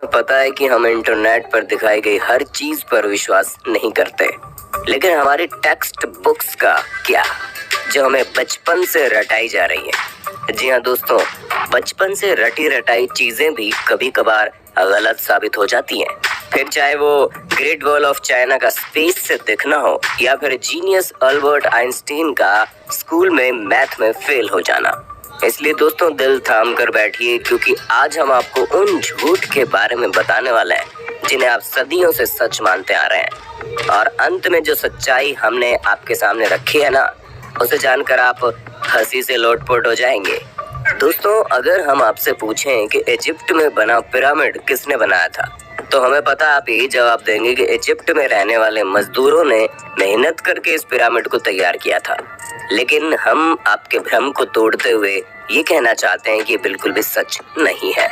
पता है कि हम इंटरनेट पर दिखाई गई हर चीज पर विश्वास नहीं करते, लेकिन हमारी टेक्स्ट बुक्स का क्या, जो हमें बचपन से रटाई जा रही है। जी हाँ दोस्तों, बचपन से रटी रटाई चीजें भी कभी कभार गलत साबित हो जाती हैं। फिर चाहे वो ग्रेट वॉल ऑफ चाइना का स्पेस से दिखना हो या फिर जीनियस अल्बर्ट आइंस्टीन का स्कूल में मैथ में फेल हो जाना। इसलिए दोस्तों दिल थाम कर बैठिए, क्योंकि आज हम आपको उन झूठ के बारे में बताने वाले हैं जिन्हें आप सदियों से सच मानते आ रहे हैं। और अंत में जो सच्चाई हमने आपके सामने रखी है ना, उसे जानकर आप हंसी से लोटपोट हो जाएंगे। दोस्तों, अगर हम आपसे पूछें कि इजिप्ट में बना पिरामिड किसने बनाया था, तो हमें पता आप यही जवाब देंगे कि इजिप्ट में रहने वाले मजदूरों ने मेहनत करके इस पिरामिड को तैयार किया था। लेकिन हम आपके भ्रम को तोड़ते हुए ये कहना चाहते हैं कि बिल्कुल भी सच नहीं है।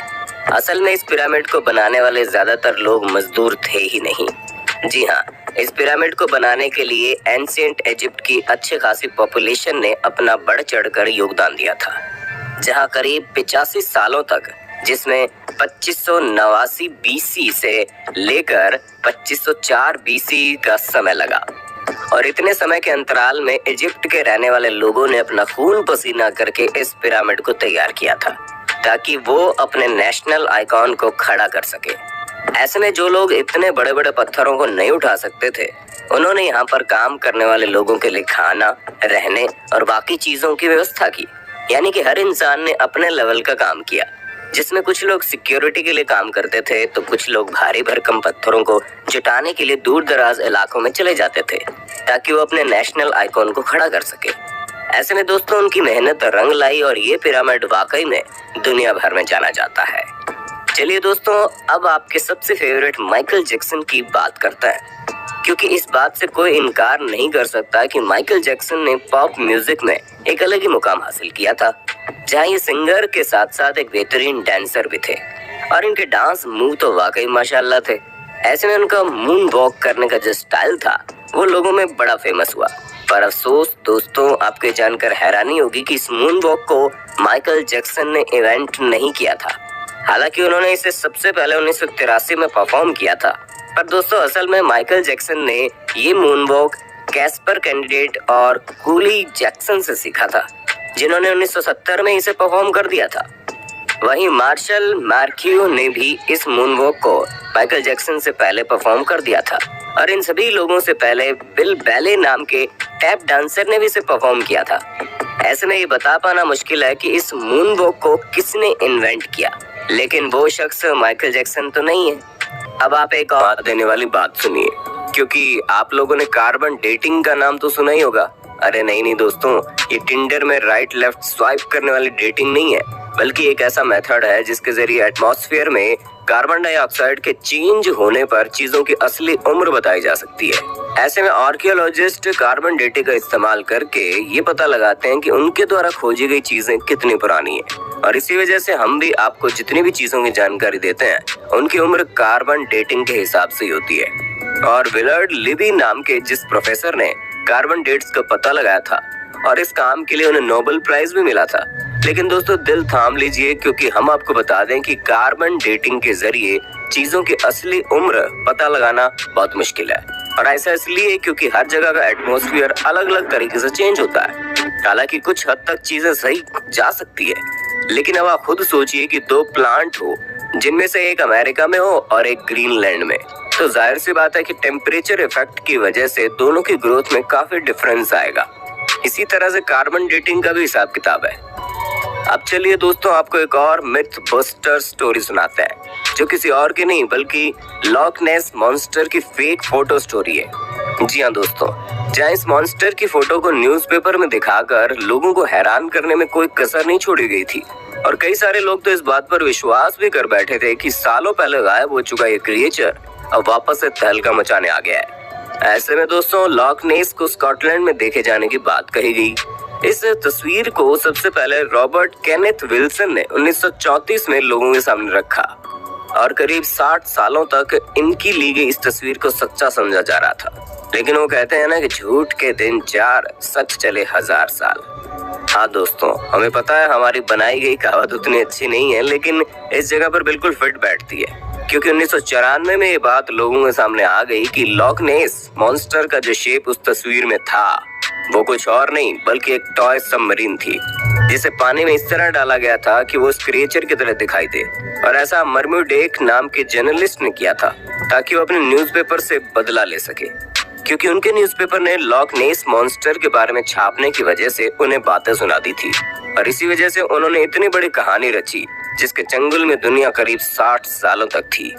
असल में इस पिरामिड को बनाने वाले ज्यादातर लोग मजदूर थे ही नहीं। जी हाँ, इस पिरामिड को बनाने के लिए एंशिएंट इजिप्ट की अच्छी खासी पॉपुलेशन ने अपना बढ़ चढ़कर योगदान दिया था, जहाँ करीब 85 सालों तक, जिसमें 2589 बीसी से लेकर 2504 बीसी का समय लगा। और इतने समय के अंतराल में इजिप्ट के रहने वाले लोगों ने अपना खून पसीना करके इस पिरामिड को तैयार किया था, ताकि वो अपने नेशनल आइकॉन को खड़ा कर सके। ऐसे में जो लोग इतने बड़े बड़े पत्थरों को नहीं उठा सकते थे, उन्होंने यहाँ पर काम करने वाले लोगों के लिए खाना, रहने और बाकी चीजों की व्यवस्था की। यानी कि हर इंसान ने अपने लेवल का काम किया, जिसमें कुछ लोग सिक्योरिटी के लिए काम करते थे, तो कुछ लोग भारी भरकम पत्थरों को जुटाने के लिए दूर दराज इलाकों में चले जाते थे, ताकि वो अपने नेशनल आइकॉन को खड़ा कर सके। ऐसे में दोस्तों उनकी मेहनत रंग लाई और ये पिरामिड वाकई में दुनिया भर में जाना जाता है। चलिए दोस्तों, अब आपके सबसे फेवरेट माइकल जैक्सन की बात करते हैं, क्योंकि इस बात से कोई इनकार नहीं कर सकता कि माइकल जैक्सन ने पॉप म्यूजिक में एक अलग ही मुकाम हासिल किया था, जहाँ ये सिंगर के साथ साथ एक बेहतरीन डांसर भी थे। और इनके डांस मूव तो वाकई माशाल्लाह थे। ऐसे में उनका मून वॉक करने का जो स्टाइल था, वो लोगों में बड़ा फेमस हुआ। पर अफसोस दोस्तों, आपके जानकर हैरानी होगी कि इस मून वॉक को माइकल जैक्सन ने इवेंट नहीं किया था। हालांकि उन्होंने इसे सबसे पहले 1983 में परफॉर्म किया था। पर दोस्तों असल में माइकल जैक्सन ने ये मून वॉक कैस्पर कैंडिडेट और कूली जैक्सन से सीखा था, जिन्होंने 1970 में इसे परफॉर्म कर दिया था। वहीं मार्शल मार्क्यू ने भी इस मून वॉक को माइकल जैक्सन से पहले परफॉर्म कर दिया था। और इन सभी लोगों से पहले बिल बैले नाम के टैप डांसर ने भी इसे परफॉर्म किया था। ऐसे में ये बता पाना मुश्किल है कि इस मून वॉक को किसने इन्वेंट किया, लेकिन वो शख्स माइकल जैक्सन तो नहीं है। अब आप एक और देने वाली बात सुनिए, क्योंकि आप लोगों ने कार्बन डेटिंग का नाम तो सुना ही होगा। अरे नहीं दोस्तों, ये टिंडर में राइट लेफ्ट स्वाइप करने वाली डेटिंग नहीं है, बल्कि एक ऐसा मेथड है जिसके जरिए एटमॉस्फेयर में कार्बन डाइऑक्साइड के चेंज होने पर चीजों की असली उम्र बताई जा सकती है। ऐसे में आर्कियोलॉजिस्ट कार्बन डेटिंग का इस्तेमाल करके ये पता लगाते हैं कि उनके द्वारा खोजी गई चीजें कितनी पुरानी है। और इसी वजह से हम भी आपको जितनी भी चीजों की जानकारी देते हैं, उनकी उम्र कार्बन डेटिंग के हिसाब से ही होती है। और विलर्ड लिबी नाम के जिस प्रोफेसर ने कार्बन डेट्स का पता लगाया था, और इस काम के लिए उन्हें नोबेल प्राइज भी मिला था। लेकिन दोस्तों दिल थाम लीजिए, क्योंकि हम आपको बता दें कि कार्बन डेटिंग के जरिए चीजों की असली उम्र पता लगाना बहुत मुश्किल है। और ऐसा इसलिए क्योंकि हर जगह का एटमॉस्फेयर अलग अलग तरीके से चेंज होता है। हालांकि कुछ हद तक चीजें सही जा सकती है, लेकिन अब आप खुद सोचिए कि दो प्लांट हो, जिनमें से एक अमेरिका में हो और एक ग्रीनलैंड में, तो जाहिर सी बात है कि टेम्परेचर इफेक्ट की वजह से दोनों की ग्रोथ में काफी डिफरेंस आएगा। इसी तरह से कार्बन डेटिंग का भी हिसाब किताब है। अब चलिए दोस्तों, आपको एक और मिथ बस्टर स्टोरी सुनाते हैं, जो किसी और की नहीं बल्कि लॉक नेस मॉन्स्टर की फेक फोटो स्टोरी है। जी हाँ दोस्तों, जहाँ इस मॉन्स्टर की फोटो को न्यूज़पेपर में दिखाकर लोगों को हैरान करने में कोई कसर नहीं छोड़ी गई थी। और कई सारे लोग तो इस बात पर विश्वास भी कर बैठे थे कि सालों पहले गायब हो चुका ये क्रिएचर अब वापस से तहलका मचाने आ गया है। ऐसे में दोस्तों लॉक नेस को स्कॉटलैंड में देखे जाने की बात कही गई। इस तस्वीर को सबसे पहले रॉबर्ट केनेथ विल्सन ने 1934 में लोगों के सामने रखा, और करीब 60 सालों तक इनकी ली गई इस तस्वीर को सच्चा समझा जा रहा था। लेकिन वो कहते हैं ना कि झूठ के दिन 4, सच चले 1000 साल। हाँ दोस्तों, हमें पता है हमारी बनाई गई कहावत उतनी अच्छी नहीं है, लेकिन इस जगह पर बिल्कुल फिट बैठती है, क्योंकि 1994 में ये बात लोगों के सामने आ गई कि लॉक नेस मॉन्स्टर का जो शेप उस तस्वीर में था वो कुछ और नहीं बल्कि एक टॉय सबमरीन थी, जिसे पानी में इस तरह डाला गया था कि वो उस क्रिएचर की तरह दिखाई दे। और ऐसा मर्म्यूडेक नाम के जर्नलिस्ट ने किया था ताकि वो अपने न्यूज़पेपर से बदला ले सके, क्योंकि उनके न्यूज़पेपर ने लॉक नेस मॉन्स्टर के बारे में छापने की वजह से उन्हें बातें सुना दी थी। और इसी वजह से उन्होंने इतनी बड़ी कहानी रची जिसके चंगुल में दुनिया करीब 60 सालों तक थी।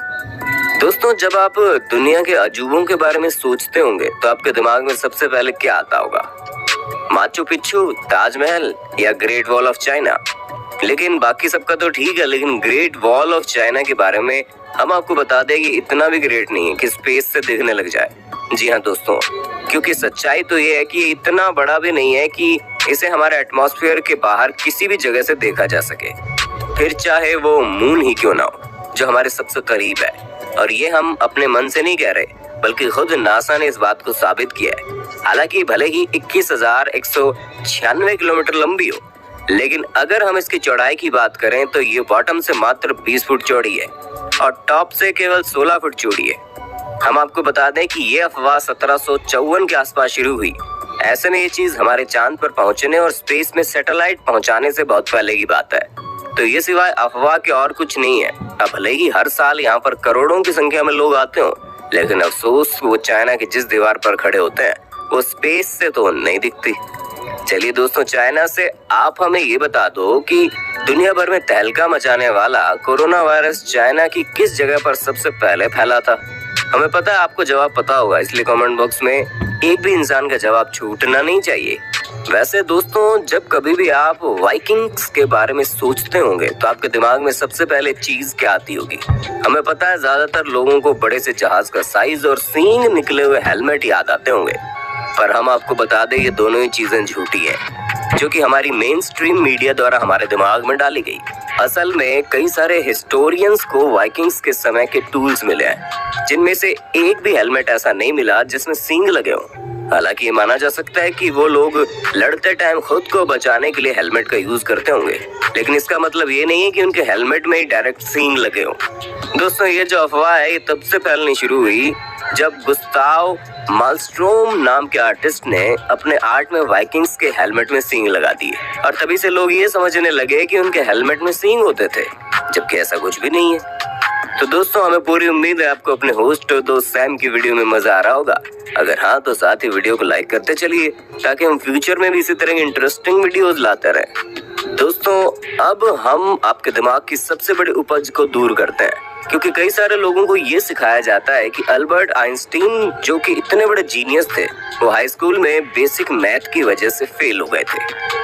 दोस्तों, जब आप दुनिया के अजूबों के बारे में सोचते होंगे तो आपके दिमाग में सबसे पहले क्या आता होगा? माचू पिच्चू, ताजमहल या ग्रेट वॉल ऑफ चाइना? लेकिन बाकी सबका तो ठीक है, लेकिन ग्रेट वॉल ऑफ चाइना के बारे में हम आपको बता दें कि इतना भी ग्रेट नहीं है कि स्पेस से दिखने लग जाए। जी हाँ दोस्तों, क्योंकि सच्चाई तो ये है कि इतना बड़ा भी नहीं है कि इसे हमारे एटमॉस्फेयर के बाहर किसी भी जगह से देखा जा सके, फिर चाहे वो मून ही क्यों ना हो जो हमारे सबसे करीब है। और ये हम अपने मन से नहीं कह रहे, बल्कि खुद नासा ने इस बात को साबित किया है। हालांकि भले ही 21,196 किलोमीटर लंबी हो, लेकिन अगर हम इसकी चौड़ाई की बात करें तो ये बॉटम से मात्र 20 फुट चौड़ी है और टॉप से केवल 16 फुट चौड़ी है। हम आपको बता दें कि ये अफवाह 1754 के आसपास शुरू हुई। ऐसे में ये चीज हमारे चांद पर पहुंचने और स्पेस में सैटेलाइट पहुंचाने से बहुत पहले की बात है। तो ये सिवाय अफवाह के और कुछ नहीं है। अब भले ही हर साल यहाँ पर करोड़ों की संख्या में लोग आते हो, लेकिन अफसोस वो चाइना की जिस दीवार पर खड़े होते हैं वो स्पेस से तो नहीं दिखती। चलिए दोस्तों, चाइना से आप हमें ये बता दो कि दुनिया भर में तहलका मचाने वाला कोरोना वायरस चाइना की किस जगह पर सबसे पहले फैला था? हमें पता है आपको जवाब पता होगा, इसलिए कमेंट बॉक्स में एक भी इंसान का जवाब छूटना नहीं चाहिए। वैसे दोस्तों, जब कभी भी आप वाइकिंग्स के बारे में सोचते होंगे तो आपके दिमाग में सबसे पहले चीज क्या आती होगी? हमें पता है ज्यादातर लोगों को बड़े से जहाज का साइज और सींग निकले हुए हेलमेट याद आते होंगे, पर हम आपको बता दें ये दोनों ही चीजें झूठी हैं, जो कि हमारी मेन स्ट्रीम मीडिया द्वारा हमारे दिमाग में डाली गई। असल में कई सारे हिस्टोरियंस को वाइकिंग्स के समय के टूल्स मिले हैं, जिनमें से एक भी हेलमेट ऐसा नहीं मिला जिसमें सींग लगे हों। हालांकि ये माना जा सकता है कि वो लोग लड़ते टाइम खुद को बचाने के लिए हेलमेट का यूज करते होंगे, लेकिन इसका मतलब ये नहीं है कि उनके हेलमेट में ही डायरेक्ट सींग लगे हो। दोस्तों, ये जो अफवाह है ये तब से फैलनी शुरू हुई जब गुस्ताव मालस्ट्रोम नाम के आर्टिस्ट ने अपने आर्ट में वाइकिंग्स के हेलमेट में सींग लगा दिए, और तभी से लोग ये समझने लगे कि उनके हेलमेट में सींग होते थे, जबकि ऐसा कुछ भी नहीं है। तो दोस्तों, हमें पूरी उम्मीद है आपको अपने होस्ट और दोस्त सैम की वीडियो में मजा आ रहा होगा। अगर हाँ तो साथ ही वीडियो को लाइक करते चलिए ताकि हम फ्यूचर में भी इसी तरह की इंटरेस्टिंग वीडियोस लाते रहें। दोस्तों, अब हम आपके दिमाग की सबसे बड़ी उपज को दूर करते हैं, क्योंकि कई सारे लोगों को ये सिखाया जाता है कि अल्बर्ट आइंस्टीन जो कि इतने बड़े जीनियस थे, वो हाई स्कूल में बेसिक मैथ की वजह से फेल हो गए थे।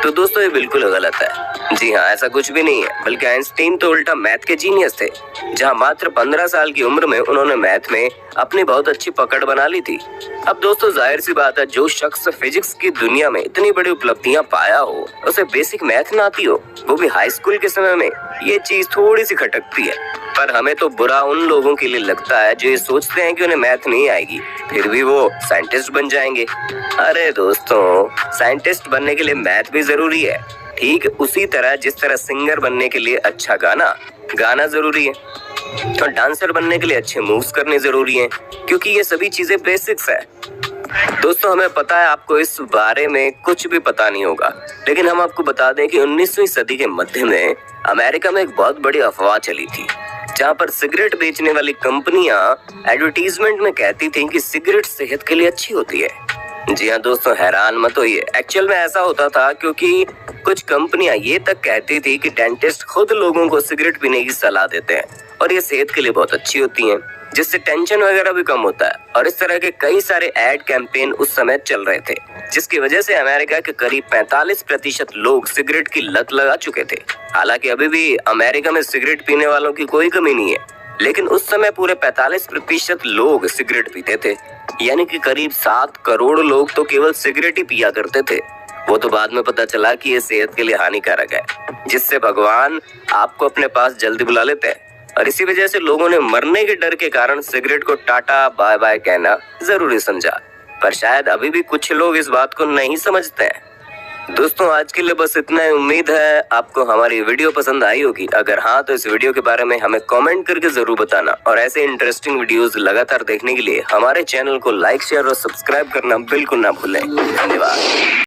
तो दोस्तों, ये बिल्कुल गलत है। जी हाँ, ऐसा कुछ भी नहीं है, बल्कि आइंस्टीन तो उल्टा मैथ के जीनियस थे, जहाँ मात्र 15 साल की उम्र में उन्होंने मैथ में अपनी बहुत अच्छी पकड़ बना ली थी। अब दोस्तों, जाहिर सी बात है, जो शख्स फिजिक्स की दुनिया में इतनी बड़ी उपलब्धियां पाया हो, उसे बेसिक मैथ ना आती हो, वो भी हाई स्कूल के समय में, ये चीज थोड़ी सी खटकती है। पर हमें तो बुरा उन लोगों के लिए लगता है जो ये सोचते हैं कि उन्हें मैथ नहीं आएगी, फिर भी वो साइंटिस्ट बन जाएंगे। अरे दोस्तों, साइंटिस्ट बनने के लिए मैथ भी जरूरी है, ठीक उसी तरह जिस तरह सिंगर बनने के लिए अच्छा गाना जरूरी है, तो डांसर बनने के लिए अच्छे मूव्स करने जरूरी हैं, क्योंकि ये सभी चीजें बेसिक्स है। दोस्तों, हमें पता है आपको इस बारे में कुछ भी पता नहीं होगा, लेकिन हम आपको बता दें कि 19वीं सदी के मध्य में अमेरिका में एक बहुत बड़ी अफवाह चली थी, जहां पर सिगरेट बेचने वाली कंपनियां एडवर्टीजमेंट में कहती थी कि सिगरेट सेहत के लिए अच्छी होती है। जी हाँ दोस्तों, हैरान मत होइए, एक्चुअल में ऐसा होता था क्योंकि कुछ कंपनियां ये तक कहती थी कि डेंटिस्ट खुद लोगों को सिगरेट पीने की सलाह देते हैं और ये सेहत के लिए बहुत अच्छी होती हैं, जिससे टेंशन वगैरह भी कम होता है। और इस तरह के कई सारे एड कैंपेन उस समय चल रहे थे, जिसकी वजह से अमेरिका के करीब 45% लोग सिगरेट की लत लगा चुके थे। हालांकि अभी भी अमेरिका में सिगरेट पीने वालों की कोई कमी नहीं है, लेकिन उस समय पूरे 45% लोग सिगरेट पीते थे, यानी कि करीब 7 करोड़ लोग तो केवल सिगरेट ही पिया करते थे। वो तो बाद में पता चला कि ये सेहत के लिए हानिकारक है, जिससे भगवान आपको अपने पास जल्दी बुला लेते हैं, और इसी वजह से लोगों ने मरने के डर के कारण सिगरेट को टाटा बाय बाय कहना जरूरी समझा। पर शायद अभी भी कुछ लोग इस बात को नहीं समझते हैं। दोस्तों आज के लिए बस इतना ही। उम्मीद है आपको हमारी वीडियो पसंद आई होगी। अगर हाँ तो इस वीडियो के बारे में हमें कमेंट करके जरूर बताना और ऐसे इंटरेस्टिंग वीडियोस लगातार देखने के लिए हमारे चैनल को लाइक शेयर और सब्सक्राइब करना बिल्कुल ना भूलें। धन्यवाद।